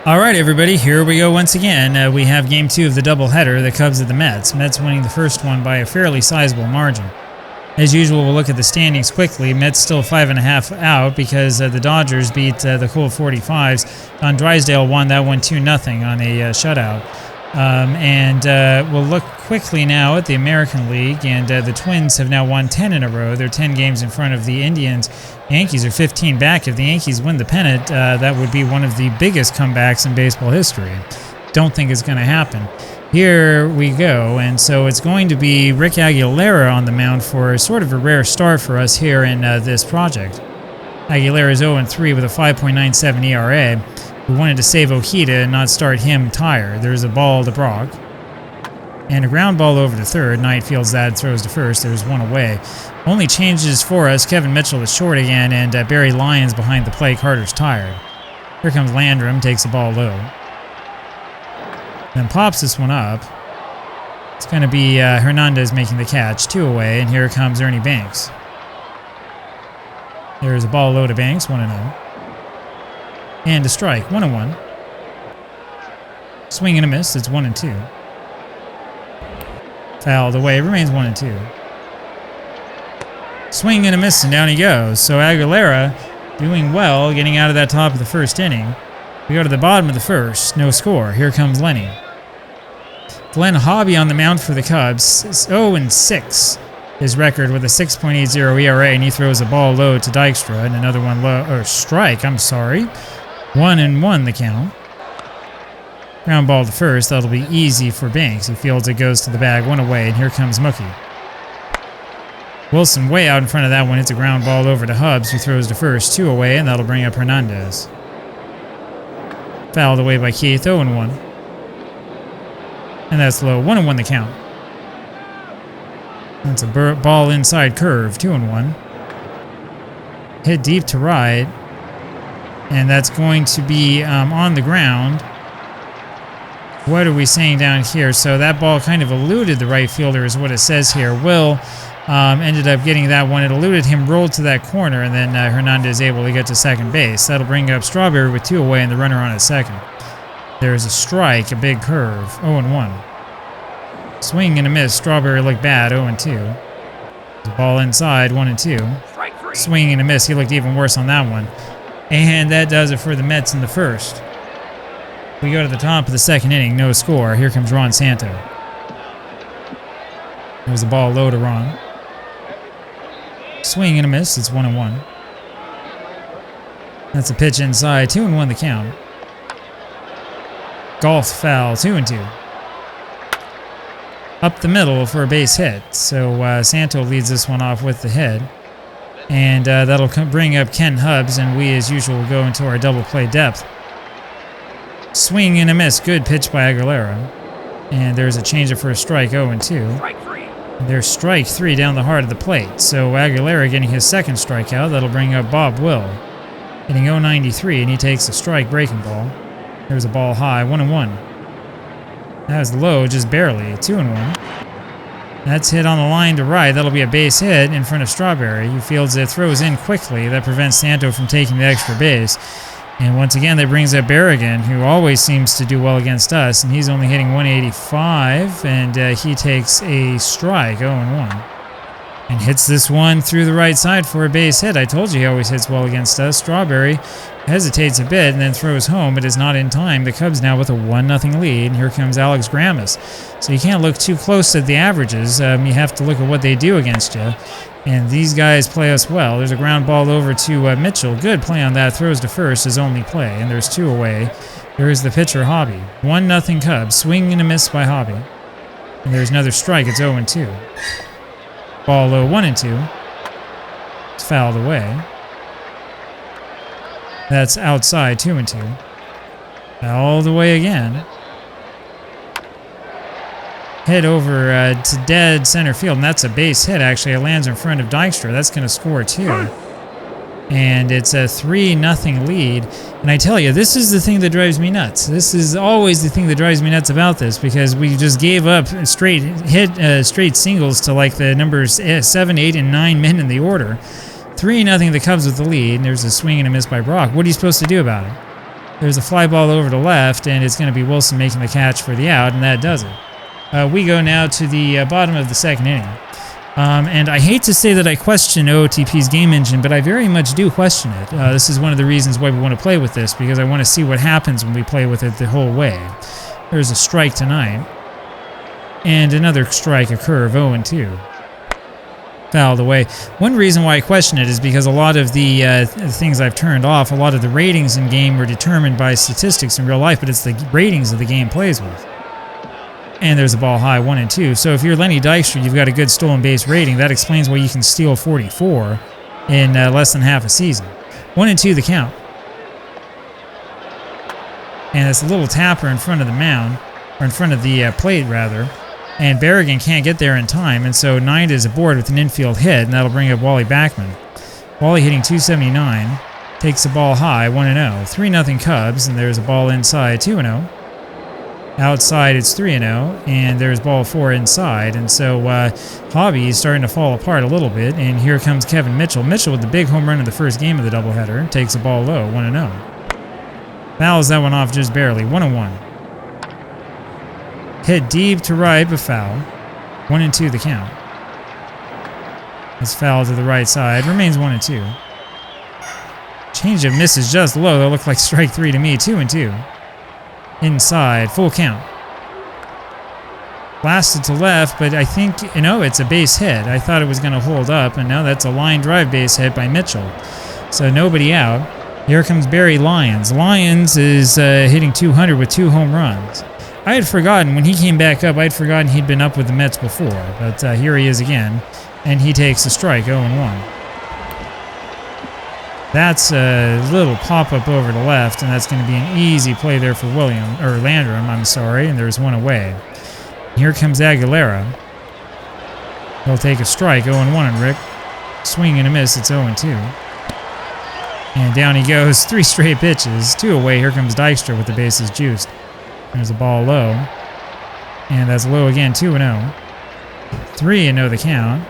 All right, everybody, here we go once again. We have game 2 of the doubleheader, the Cubs at the Mets. Mets winning the first one by a fairly sizable margin. As usual, we'll look at the standings quickly. Mets still 5.5 out because the Dodgers beat the Cool 45s. Don Drysdale won that one 2-0 on a shutout. We'll look quickly now at the American League, and the Twins have now won 10 in a row. They're 10 games in front of the Indians. Yankees are 15 back. If the Yankees win the pennant, that would be one of the biggest comebacks in baseball history. Don't think it's going to happen. Here we go, and so it's going to be Rick Aguilera on the mound for sort of a rare start for us here in this project. Aguilera is 0-3 with a 5.97 ERA. We wanted to save Ojeda and not start him tired. There's a ball to Brock. And a ground ball over to third. Knight fields that, throws to first. There's one away. Only changes for us. Kevin Mitchell is short again, and Barry Lyons behind the plate. Carter's tired. Here comes Landrum, takes the ball low. Then pops this one up. It's going to be Hernandez making the catch. 2 away, and here comes Ernie Banks. There's a ball low to Banks, 1-0. And a strike, 1-1. Swing and a miss, it's 1-2. Fouled away, remains 1-2. Swing and a miss, and down he goes. So Aguilera doing well, getting out of that top of the first inning. We go to the bottom of the first, no score. Here comes Lenny. Glenn Hobby on the mound for the Cubs, 0-6. His record with a 6.80 ERA, and he throws a ball low to Dykstra, and another one low, or strike, I'm sorry. 1-1 the count. Ground ball to first, that'll be easy for Banks. He fields it, goes to the bag, 1 away, and here comes Mookie. Wilson way out in front of that one, it's a ground ball over to Hubbs, who throws to first, 2 away, and that'll bring up Hernandez. Fouled away by Keith, 0-1. And that's low, 1-1 the count. That's a ball inside curve, 2-1. Hit deep to right. And that's going to be on the ground. What are we saying down here? So that ball kind of eluded the right fielder is what it says here. Will ended up getting that one. It eluded him, rolled to that corner, and then Hernandez able to get to second base. That'll bring up Strawberry with 2 away and the runner on at second. There's a strike, a big curve, 0-1. Swing and a miss. Strawberry looked bad, 0-2. The ball inside, 1-2. Swing and a miss. He looked even worse on that one. And that does it for the Mets in the first. We go to the top of the second inning, no score. Here comes Ron Santo. There's the ball low to Ron. Swing and a miss, it's 1-1. That's a pitch inside, 2-1 the count. Golf foul, 2-2. Up the middle for a base hit. So Santo leads this one off with the hit. And that'll bring up Ken Hubbs, and we, as usual, go into our double play depth. Swing and a miss. Good pitch by Aguilera. And there's a changeup for a strike, 0-2. There's strike 3 down the heart of the plate. So Aguilera getting his second strikeout. That'll bring up Bob Will. Hitting 0-93, and he takes a strike breaking ball. There's a ball high, 1-1. That was low, just barely, 2-1. That's hit on the line to right. That'll be a base hit in front of Strawberry. He fields it, throws in quickly. That prevents Santo from taking the extra base. And once again, that brings up Berrigan, who always seems to do well against us. And he's only hitting 185, and he takes a strike, 0-1. And hits this one through the right side for a base hit. I told you he always hits well against us. Strawberry hesitates a bit and then throws home, but is not in time. The Cubs now with a 1-0 lead. And here comes Alex Grammas. So you can't look too close at the averages. You have to look at what they do against you. And these guys play us well. There's a ground ball over to Mitchell. Good play on that. Throws to first, his only play. And there's 2 away. There's the pitcher, Hobby. 1-0 Cubs. Swing and a miss by Hobby. And there's another strike. It's 0-2. Ball low, 1-2. It's fouled away. That's outside, 2-2. All the way again. Hit over to dead center field, and that's a base hit, actually. It lands in front of Dykstra. That's going to score 2. And it's a 3-0 lead. And I tell you, this is the thing that drives me nuts. This is always the thing that drives me nuts about this, because we just gave up straight singles to like the numbers 7, 8, and 9 men in the order. 3-0 the Cubs with the lead. And there's a swing and a miss by Brock. What are you supposed to do about it? There's a fly ball over to left, and it's going to be Wilson making the catch for the out, and that does it. We go now to the bottom of the second inning. And I hate to say that I question OOTP's game engine, but I very much do question it. This is one of the reasons why we want to play with this, because I want to see what happens when we play with it the whole way. There's a strike tonight. And another strike, a curve, 0-2. Fouled away. One reason why I question it is because a lot of the things I've turned off, a lot of the ratings in game were determined by statistics in real life, but it's the ratings that the game plays with. And there's a ball high, 1-2. So if you're Lenny Dykstra, you've got a good stolen base rating. That explains why you can steal 44 in less than half a season. 1-2 the count. And it's a little tapper in front of the mound, or in front of the plate rather. And Berrigan can't get there in time, and so Knight is aboard with an infield hit, and that'll bring up Wally Backman. Wally hitting 279, takes the ball high, 1-0. 3-0 Cubs, and there's a ball inside, 2-0. Outside, it's 3-0, and there's ball 4 inside, and so Hobby is starting to fall apart a little bit, and here comes Kevin Mitchell. Mitchell with the big home run in the first game of the doubleheader, takes the ball low, 1-0. Fouls that one off just barely, 1-1. Hit deep to right, but foul. 1-2 the count. It's foul to the right side, remains 1-2. Change of misses just low, that looked like strike 3 to me, 2-2. Inside, full count. Blasted to left, but I think, it's a base hit. I thought it was going to hold up, and now that's a line drive base hit by Mitchell. So nobody out. Here comes Barry Lyons. Lyons is hitting 200 with 2 home runs. I had forgotten, when he came back up, I'd forgotten he'd been up with the Mets before, but here he is again, and he takes a strike, 0-1. That's a little pop-up over to left, and that's going to be an easy play there for Landrum, I'm sorry, and there's one away. Here comes Aguilera. He'll take a strike, 0-1 on Rick. Swing and a miss, it's 0-2. And down he goes, 3 straight pitches, 2 away. Here comes Dykstra with the bases juiced. There's a ball low, and that's low again, 2-0. 3-0 the count.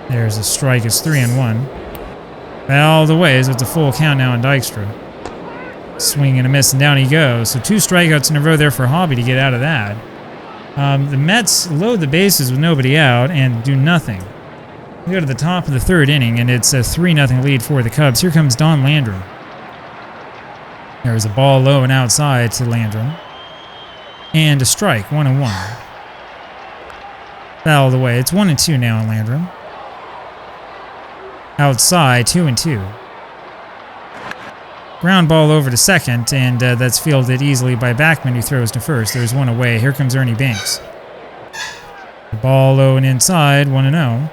There's a strike, it's 3-1. Fouled away, so it's a full count now on Dykstra. Swing and a miss, and down he goes. So 2 strikeouts in a row there for Hobby to get out of that. The Mets load the bases with nobody out and do nothing. We go to the top of the 3rd inning, and it's a 3-0 lead for the Cubs. Here comes Don Landrum. There's a ball low and outside to Landrum. And a strike, 1-1. Fouled away. It's 1-2 now on Landrum. Outside, 2-2. Ground ball over to second, and that's fielded easily by Backman, who throws to first. There's one away. Here comes Ernie Banks. The ball low and inside, 1-0.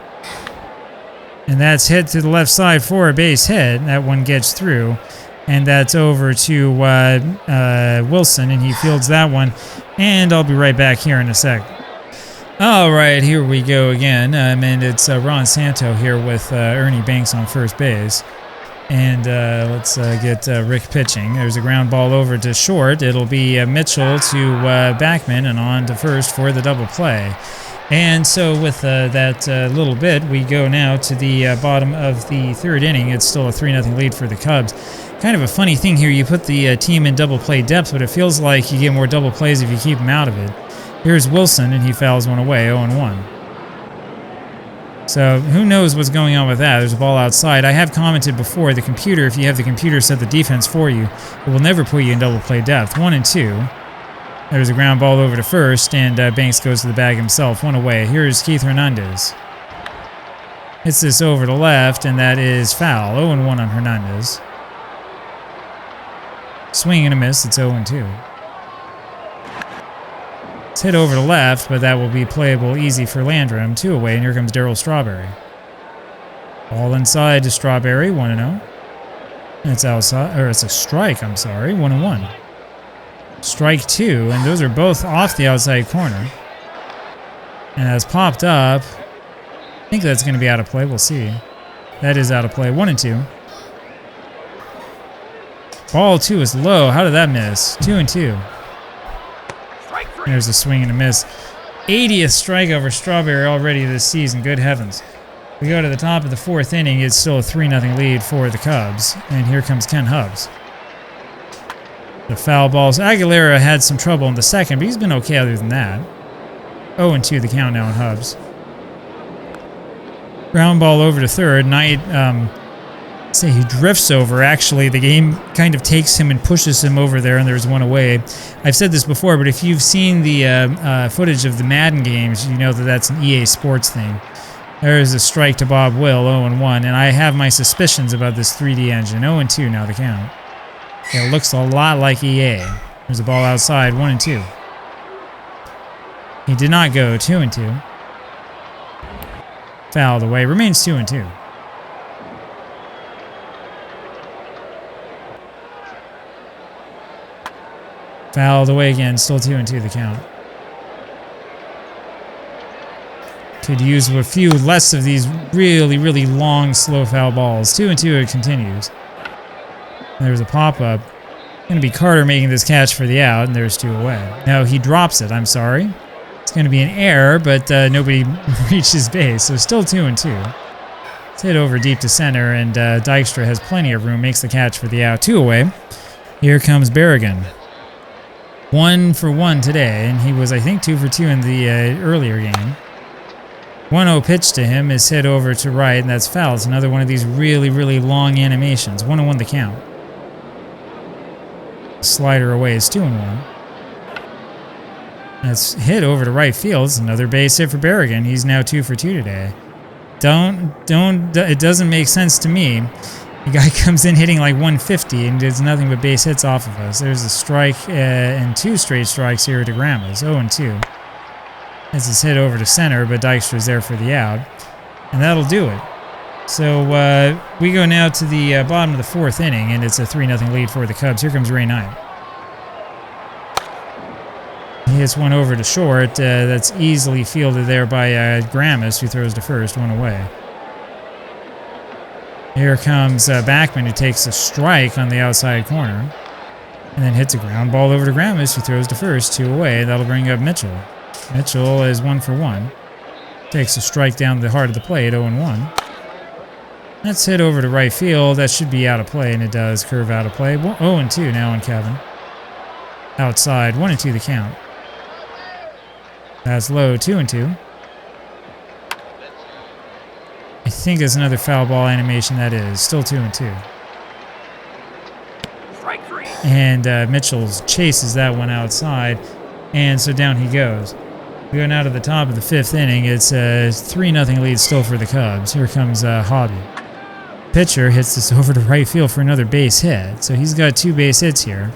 And that's hit to the left side for a base hit. That one gets through. And that's over to Wilson, and he fields that one. And I'll be right back here in a sec. All right, here we go again. And it's Ron Santo here with Ernie Banks on first base. And let's get Rick pitching. There's a ground ball over to short. It'll be Mitchell to Backman and on to first for the double play. And so with that little bit, we go now to the bottom of the 3rd inning. It's still a 3-0 lead for the Cubs. Kind of a funny thing here. You put the team in double play depth, but it feels like you get more double plays if you keep them out of it. Here's Wilson, and he fouls one away, 0-1. So who knows what's going on with that. There's a ball outside. I have commented before, the computer, if you have the computer set the defense for you, it will never put you in double play depth. 1-2. There's a ground ball over to first, and Banks goes to the bag himself, one away. Here's Keith Hernandez. Hits this over to left, and that is foul. 0-1 on Hernandez. Swing and a miss, it's 0-2. It's hit over to left, but that will be playable easy for Landrum. 2 away, and here comes Darryl Strawberry. Ball inside to Strawberry, 1-0. It's outside, or it's a strike, I'm sorry, 1-1. Strike 2, and those are both off the outside corner. And that's popped up. I think that's going to be out of play, we'll see. That is out of play, 1-2. Ball 2 is low, how did that miss? 2-2. There's a swing and a miss. 80th strikeout for Strawberry already this season. Good heavens. We go to the top of the 4th inning. It's still a 3-0 lead for the Cubs. And here comes Ken Hubbs. The foul balls. Aguilera had some trouble in the second, but he's been okay other than that. 0-2 the count now in hubs. Ground ball over to third. Knight, say he drifts over. Actually, the game kind of takes him and pushes him over there, and there's one away. I've said this before, but if you've seen the footage of the Madden games, you know that that's an EA Sports thing. There is a strike to Bob Will, 0-1, and I have my suspicions about this 3D engine. 0-2 now the count. It looks a lot like EA. There's a ball outside, 1-2. He did not go, 2-2. Fouled away, remains 2-2. Fouled away again, still 2-2 the count. Could use a few less of these really, really long, slow foul balls. 2-2 it continues. There's a pop-up. Going to be Carter making this catch for the out, and there's 2 away. No, he drops it, I'm sorry. It's going to be an error, but nobody reaches base, so still 2-2. It's hit over deep to center, and Dykstra has plenty of room, makes the catch for the out. 2 away. Here comes Berrigan. 1 for 1 today, and he was, I think, 2 for 2 in the earlier game. 1-0 pitch to him is hit over to right, and that's foul. It's another one of these really, really long animations. 1-1 the count. Slider away is 2-1. That's hit over to right field. It's another base hit for Berrigan. He's now 2 for 2 today. It doesn't make sense to me. The guy comes in hitting like 150 and does nothing but base hits off of us. There's a strike and 2 straight strikes here to Grandma's. 0-2. This is hit over to center, but Dykstra's there for the out. And that'll do it. So we go now to the bottom of the 4th inning, and it's a 3-0 lead for the Cubs. Here comes Ray Knight. He hits one over to short. That's easily fielded there by Gramis, who throws to first, 1 away. Here comes Backman, who takes a strike on the outside corner, and then hits a ground ball over to Gramis, who throws to first, 2 away. That'll bring up Mitchell. Mitchell is 1 for 1. Takes a strike down the heart of the plate, 0-1. That's hit over to right field. That should be out of play, and it does curve out of play. 0-2 now on Kevin. Outside, 1-2 the count. That's low, 2-2. I think there's another foul ball animation. That is still 2-2. Strike 3. And Mitchell chases that one outside, and so down he goes. We go now to the top of the 5th inning. It's a 3-0 lead still for the Cubs. Here comes Hobby. Pitcher hits this over to right field for another base hit. So he's got 2 base hits here.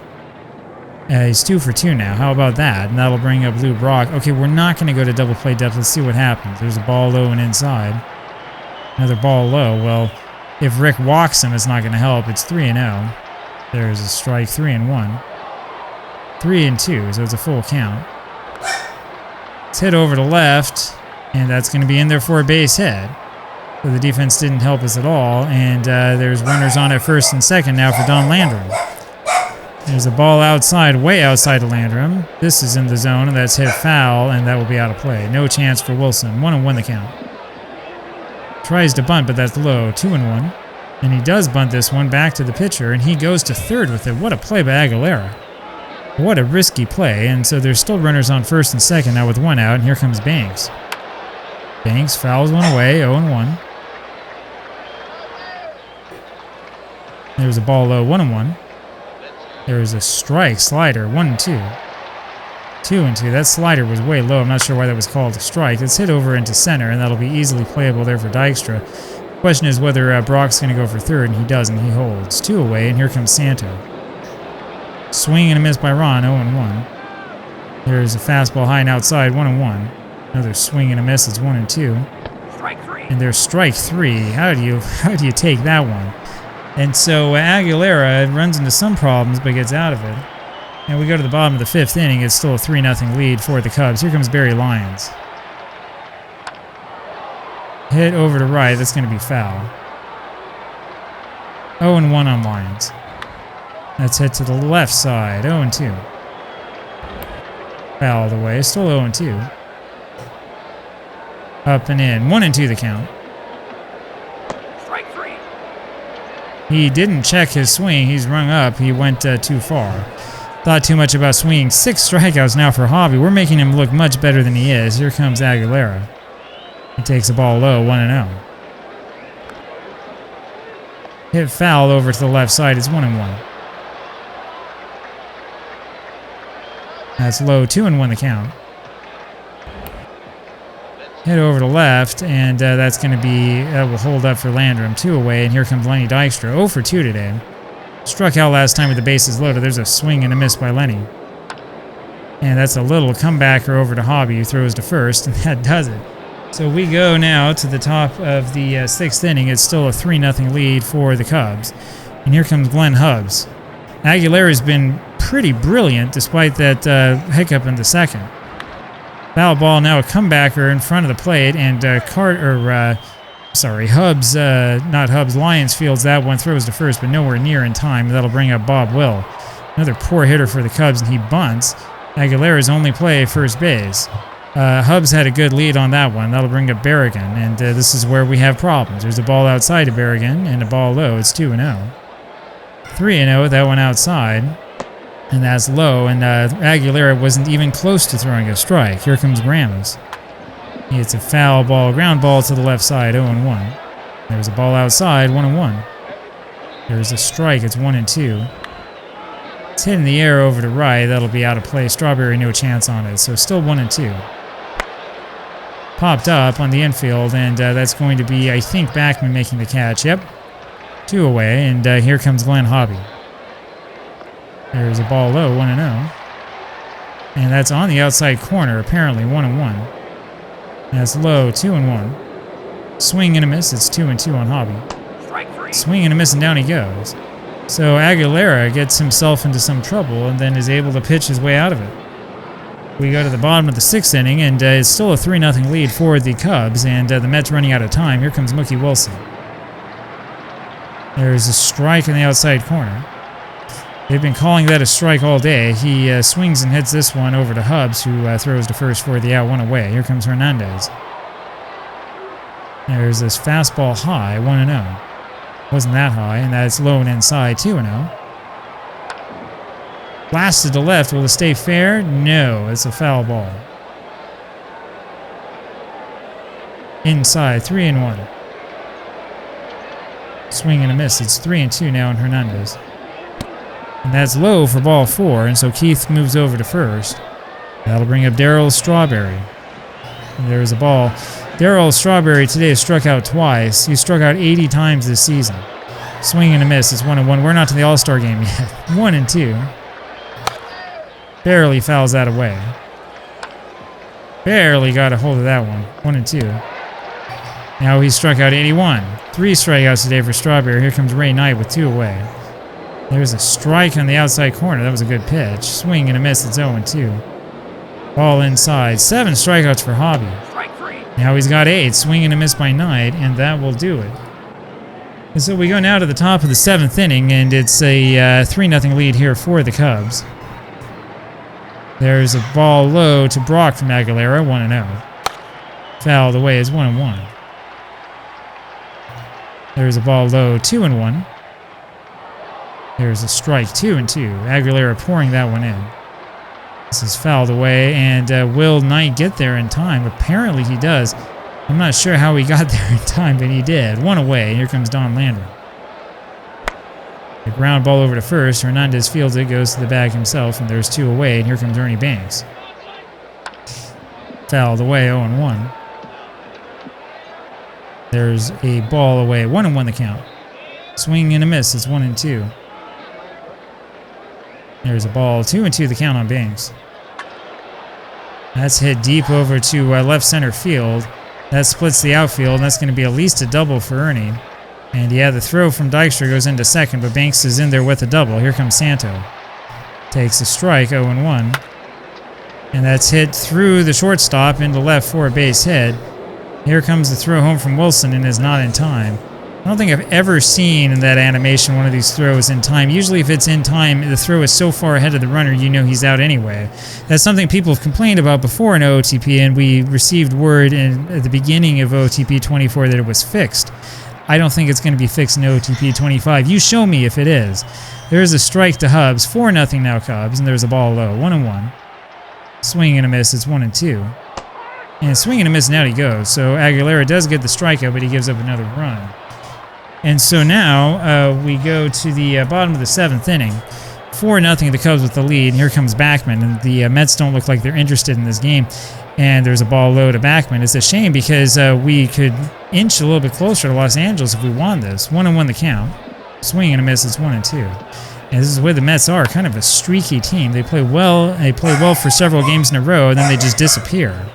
He's 2 for 2 now. How about that? And that'll bring up Lou Brock. Okay, we're not going to go to double play depth. Let's see what happens. There's a ball low and inside. Another ball low. Well, if Rick walks him, it's not going to help. It's 3-0. There's a strike, 3-1. 3-2, so it's a full count. It's hit over to left, and that's going to be in there for a base hit. So the defense didn't help us at all, and there's runners on at first and second now for Don Landrum. There's a ball outside, way outside of Landrum. This is in the zone, and that's hit foul, and that will be out of play. No chance for Wilson. 1-1 the count. Tries to bunt, but that's low. 2-1. And he does bunt this one back to the pitcher, and he goes to third with it. What a play by Aguilera. What a risky play. And so there's still runners on first and second now with 1 out, and here comes Banks. Banks fouls one away, 0-1. There's a ball low, 1-1. There's a strike, slider, 1-2. 2-2. That slider was way low. I'm not sure why that was called a strike. It's hit over into center, and that'll be easily playable there for Dykstra. Question is whether Brock's going to go for third, and he doesn't. He holds. 2 away, and here comes Santo. Swing and a miss by Ron, 0-1. There's a fastball high and outside, 1-1. Another swing and a miss, it's 1-2. Strike 3. And there's strike 3. How do you take that one? And so Aguilera runs into some problems, but gets out of it. And we go to the bottom of the 5th inning. It's still a 3-0 lead for the Cubs. Here comes Barry Lyons. Hit over to right. That's going to be foul. 0-1 on Lyons. That's hit to the left side. 0-2. Fouled away. Still 0-2. Up and in. 1-2 the count. Strike 3. He didn't check his swing. He's rung up. He went too far. Thought too much about swinging. 6 strikeouts now for Hobby. We're making him look much better than he is. Here comes Aguilera. He takes the ball low, 1-0. Hit foul over to the left side. It's 1-1. That's low, 2-1 the count. Hit over to left, and that's going to be, will hold up for Landrum. 2 away, and here comes Lenny Dykstra. 0 for 2 today. Struck out last time with the bases loaded. There's a swing and a miss by Lenny. And that's a little comebacker over to Hobby, who throws to first, and that does it. So we go now to the top of the 6th inning. It's still a 3-0 lead for the Cubs. And here comes Glenn Hubbs. Aguilera's been pretty brilliant despite that hiccup in the second. Foul ball, now a comebacker in front of the plate, and Hubbs, not Hubbs, Lyons fields that one, throws to first, but nowhere near in time. That'll bring up Bob Will. Another poor hitter for the Cubs, and he bunts. Aguilera's only play first base. Hubbs had a good lead on that one. That'll bring up Berrigan, and this is where we have problems. There's a ball outside of Berrigan, and a ball low. It's 2-0. 3-0 with that one outside. And that's low, and Aguilera wasn't even close to throwing a strike. Here comes Gramos. It's a foul ball, ground ball to the left side, 0-1. There's a ball outside, 1-1. There's a strike, it's 1-2. It's hit in the air over to right, that'll be out of play. Strawberry, no chance on it, so still 1-2. Popped up on the infield, and that's going to be, I think, Backman making the catch. Yep, 2 away, and here comes Glenn Hobby. There's a ball low, 1-0. And that's on the outside corner, apparently, 1-1. That's low, 2-1. Swing and a miss, it's 2-2 on Hobby. Swing and a miss, and down he goes. So Aguilera gets himself into some trouble and then is able to pitch his way out of it. We go to the bottom of the 6th inning, and it's still a 3-0 lead for the Cubs, and the Mets running out of time. Here comes Mookie Wilson. There's a strike in the outside corner. They've been calling that a strike all day. He swings and hits this one over to Hubbs, who throws to first for the out, 1 away. Here comes Hernandez. There's this fastball high, 1-0. Wasn't that high, and that's low and inside, 2-0. Blasted to left. Will it stay fair? No, it's a foul ball. Inside, 3-1. Swing and a miss. It's 3-2 now on Hernandez. And that's low for ball 4, and so Keith moves over to first. That'll bring up Darryl Strawberry. And there's a ball. Darryl Strawberry today has struck out twice. He's struck out 80 times this season. Swing and a miss. It's 1-1. We're not to the All-Star game yet. 1-2. Barely fouls that away. Barely got a hold of that one. 1-2. Now he's struck out 81. 3 strikeouts today for Strawberry. Here comes Ray Knight with 2 away. There's a strike on the outside corner. That was a good pitch. Swing and a miss. It's 0-2. Ball inside. 7 strikeouts for Hobby. Now he's got 8. Swing and a miss by Knight, and that will do it. And so we go now to the top of the 7th inning, and it's a 3-0 lead here for the Cubs. There's a ball low to Brock from Aguilera, 1-0. Fouled away is 1-1. There's a ball low, 2-1. There's a strike, 2-2. Aguilera pouring that one in. This is fouled away, and will Knight get there in time? Apparently he does. I'm not sure how he got there in time, but he did. 1 away. Here comes Don Landry. The ground ball over to first. Hernandez fields it, goes to the bag himself, and there's 2 away, and here comes Ernie Banks. Fouled away, 0-1. There's a ball away, 1-1 the count. Swing and a miss, it's 1-2. There's a ball, 2-2 the count on Banks. That's hit deep over to left center field. That splits the outfield, and that's going to be at least a double for Ernie. And yeah, the throw from Dykstra goes into second, but Banks is in there with a double. Here comes Santo. Takes a strike, 0-1. And that's hit through the shortstop into left for a base hit. Here comes the throw home from Wilson, and is not in time. I don't think I've ever seen in that animation one of these throws in time. Usually if it's in time, the throw is so far ahead of the runner, you know he's out anyway. That's something people have complained about before in OOTP, and we received word at the beginning of OOTP 24 that it was fixed. I don't think it's going to be fixed in OOTP 25. You show me if it is. There's a strike to Hubs. 4-0 now Cubs, and there's a ball low. 1-1. Swing and a miss. It's 1-2. And swing and a miss, and out he goes. So Aguilera does get the strikeout, but he gives up another run. And so now we go to the bottom of the 7th inning. 4-0 the Cubs with the lead. And here comes Backman, and the Mets don't look like they're interested in this game. And there's a ball low to Backman. It's a shame because we could inch a little bit closer to Los Angeles if we won this. 1-1 the count. Swing and a miss. It's 1-2. And this is where the Mets are, kind of a streaky team. They play well. They play well for several games in a row, and then they just disappear.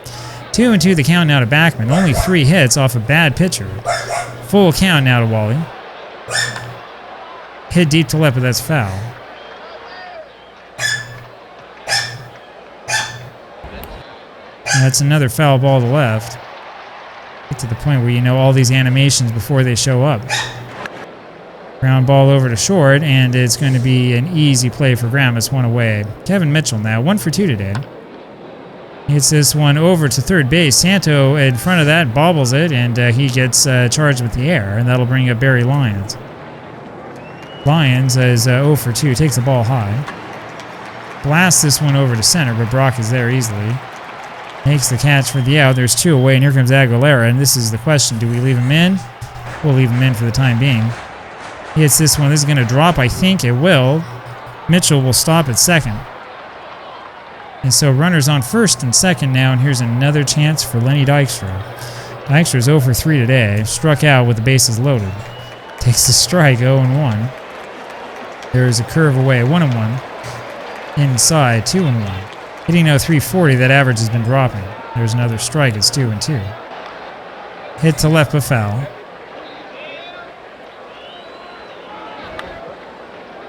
2-2 the count now to Backman. Only 3 hits off a bad pitcher. Full count now to Wally. Hit deep to left, but that's foul. And that's another foul ball to left. Get to the point where you know all these animations before they show up. Ground ball over to short, and it's going to be an easy play for Graham. It's 1 away. Kevin Mitchell now, 1 for 2 today. Hits this one over to third base. Santo in front of that bobbles it, and he gets charged with the air, and that'll bring up Barry Lyons. Lyons is 0 for 2, takes the ball high. Blasts this one over to center, but Brock is there easily. Makes the catch for the out. There's 2 away, and here comes Aguilera, and this is the question. Do we leave him in? We'll leave him in for the time being. He hits this one. This is going to drop. I think it will. Mitchell will stop at second. And so runners on first and second now, and here's another chance for Lenny Dykstra. Dykstra's 0 for 3 today. Struck out with the bases loaded. Takes the strike, 0-1. There's a curve away, 1-1. Inside, 2-1. Hitting now 340, that average has been dropping. There's another strike, it's 2-2. Hit to left, but foul.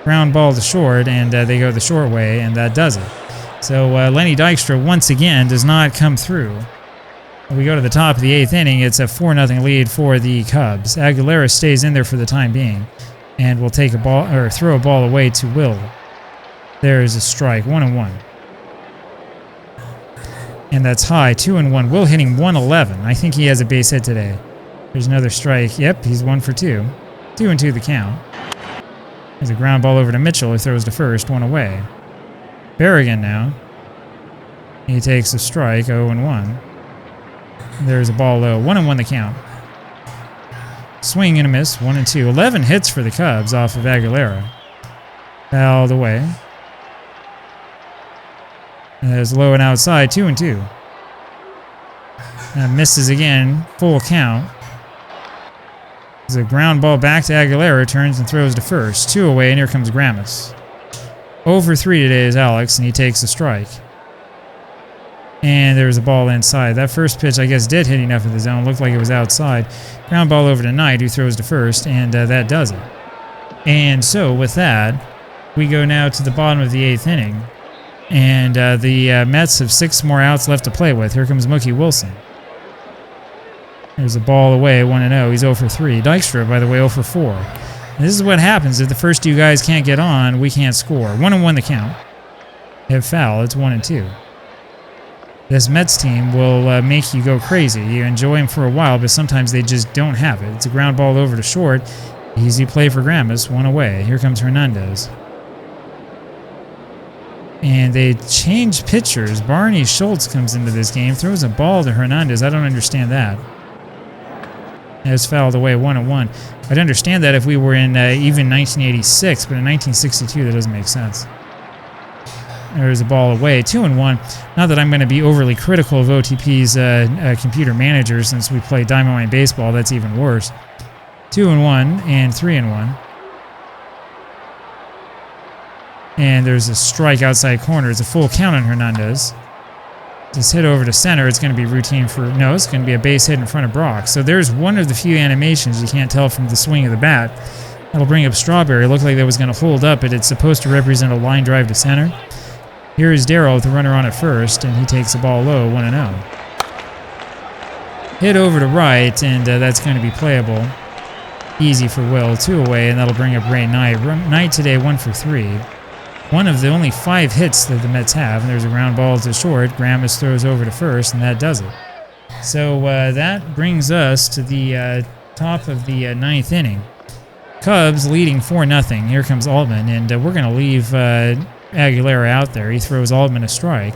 Ground ball to short, and they go the short way, and that does it. So Lenny Dykstra once again does not come through. We go to the top of the 8th inning. It's a 4-0 lead for the Cubs. Aguilera stays in there for the time being, and will take a ball or throw a ball away to Will. There is a strike, 1-1. And that's high, 2-1. Will hitting 111. I think he has a base hit today. There's another strike. Yep, he's 1 for 2. 2-2 the count. There's a ground ball over to Mitchell, who throws to first, 1 away. Berrigan now. He takes a strike, 0-1. There's a ball low, 1-1 the count. Swing and a miss, 1-2. 11 hits for the Cubs off of Aguilera. Fouled away. And there's low and outside, 2-2. Misses again, full count. There's a ground ball back to Aguilera, turns and throws to first. 2 away, and here comes Gramis. 0 for 3 today is Alex, and he takes a strike. And there's a ball inside. That first pitch, I guess, did hit enough of the zone. Looked like it was outside. Ground ball over to Knight, who throws to first, and that does it. And so, with that, we go now to the bottom of the 8th inning. And the Mets have 6 more outs left to play with. Here comes Mookie Wilson. There's a ball away, 1-0. He's 0 for 3. Dykstra, by the way, 0 for 4. And this is what happens if the first 2 guys can't get on, we can't score. 1-1 the count. They have foul. It's 1-2. This Mets team will make you go crazy. You enjoy them for a while, but sometimes they just don't have it. It's a ground ball over to short. Easy play for Gramis. 1 away. Here comes Hernandez. And they change pitchers. Barney Schultz comes into this game, throws a ball to Hernandez. I don't understand that. It's fouled away, 1-1. I'd understand that if we were in even 1986, but in 1962, that doesn't make sense. There's a ball away, 2-1. Not that I'm going to be overly critical of OTP's computer manager since we play Diamond Mine Baseball. That's even worse. 2-1 and 3-1. And there's a strike outside corner. It's a full count on Hernandez. Just hit over to center. It's going to be routine for... No, it's going to be a base hit in front of Brock. So there's one of the few animations you can't tell from the swing of the bat. That'll bring up Strawberry. It looked like that was going to hold up, but it's supposed to represent a line drive to center. Here is Darryl with the runner on at first, and he takes the ball low, 1-0. Hit over to right, and that's going to be playable. Easy for Will. 2 away, and that'll bring up Ray Knight. Knight today, 1 for 3. One of the only 5 hits that the Mets have, and there's a ground ball to short. Gramis throws over to first, and that does it. So that brings us to the top of the ninth inning. Cubs leading 4-0. Here comes Altman, and we're going to leave Aguilera out there. He throws Altman a strike.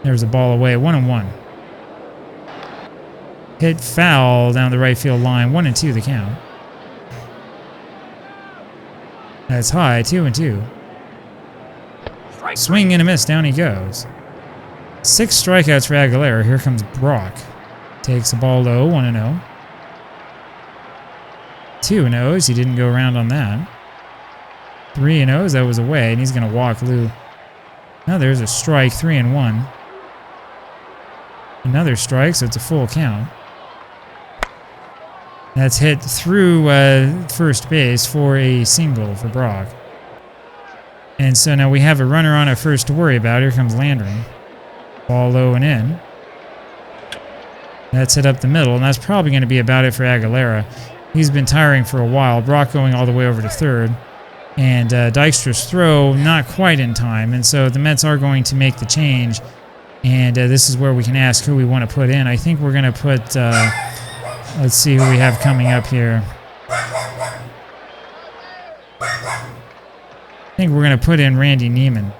There's a ball away, 1-1. Hit foul down the right field line, 1-2 the count. That's high, 2-2. Swing and a miss, down he goes. 6 strikeouts for Aguilera. Here comes Brock. Takes the ball low, 1-0. 2-0s, he didn't go around on that. 3-0s, that was away, and he's going to walk Lou. Now there's a strike, 3-1. Another strike, so it's a full count. That's hit through first base for a single for Brock. And so now we have a runner on at first to worry about. Here comes Landry. Ball low and in. That's hit up the middle, and that's probably going to be about it for Aguilera. He's been tiring for a while. Brock going all the way over to third. And Dykstra's throw not quite in time. And so the Mets are going to make the change. And this is where we can ask who we want to put in. I think we're going to put... let's see who we have coming up here. I think we're going to put in Randy Neiman.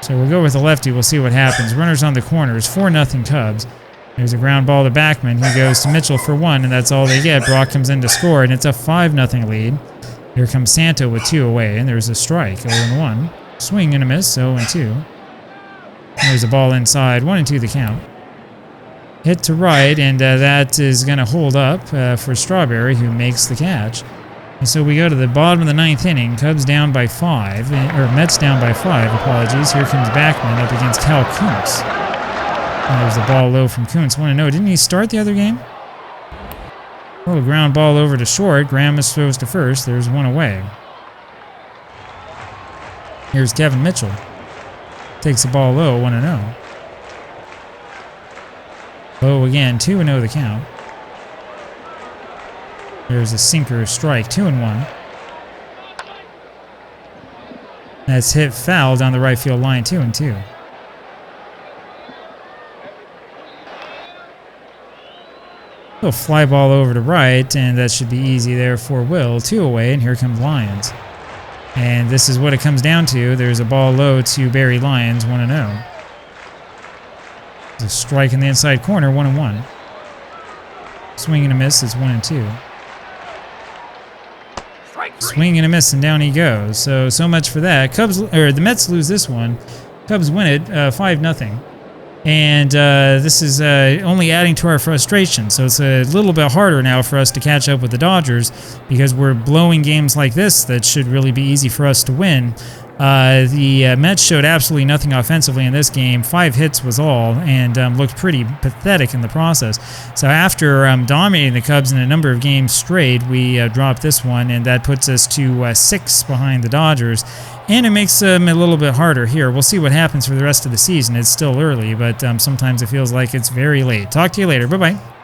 So we'll go with the lefty. We'll see what happens. Runners on the corners. 4-0 Cubs. There's a ground ball to Backman. He goes to Mitchell for 1, and that's all they get. Brock comes in to score, and it's a 5-0 lead. Here comes Santo with 2 away, and there's a strike. 0-1. Swing and a miss. 0-2. There's a ball inside. 1-2 the count. Hit to right, and that is going to hold up for Strawberry, who makes the catch. And so we go to the bottom of the 9th inning. Cubs down by 5, or Mets down by 5, apologies. Here comes Backman up against Cal Kuntz. And there's the ball low from Kuntz, 1-0. Didn't he start the other game? A little ground ball over to short. Graham throws to first. There's 1 away. Here's Kevin Mitchell. Takes the ball low, 1-0. Low again, 2-0 the count. There's a sinker strike, 2-1. That's hit foul down the right field line, 2-2. Little fly ball over to right, and that should be easy there for Will. 2 away, and here comes Lyons. And this is what it comes down to. There's a ball low to Barry Lyons, 1-0. There's a strike in the inside corner, 1-1. Swing and a miss, it's 1-2. Swing and a miss, and down he goes. So much for that. The Mets lose this one. Cubs win it 5-0. And this is only adding to our frustration. So it's a little bit harder now for us to catch up with the Dodgers because we're blowing games like this that should really be easy for us to win. The Mets showed absolutely nothing offensively in this game. 5 hits was all, and looked pretty pathetic in the process. So after dominating the Cubs in a number of games straight, we dropped this one, and that puts us to 6 behind the Dodgers. And it makes them a little bit harder here. We'll see what happens for the rest of the season. It's still early, but sometimes it feels like it's very late. Talk to you later. Bye-bye.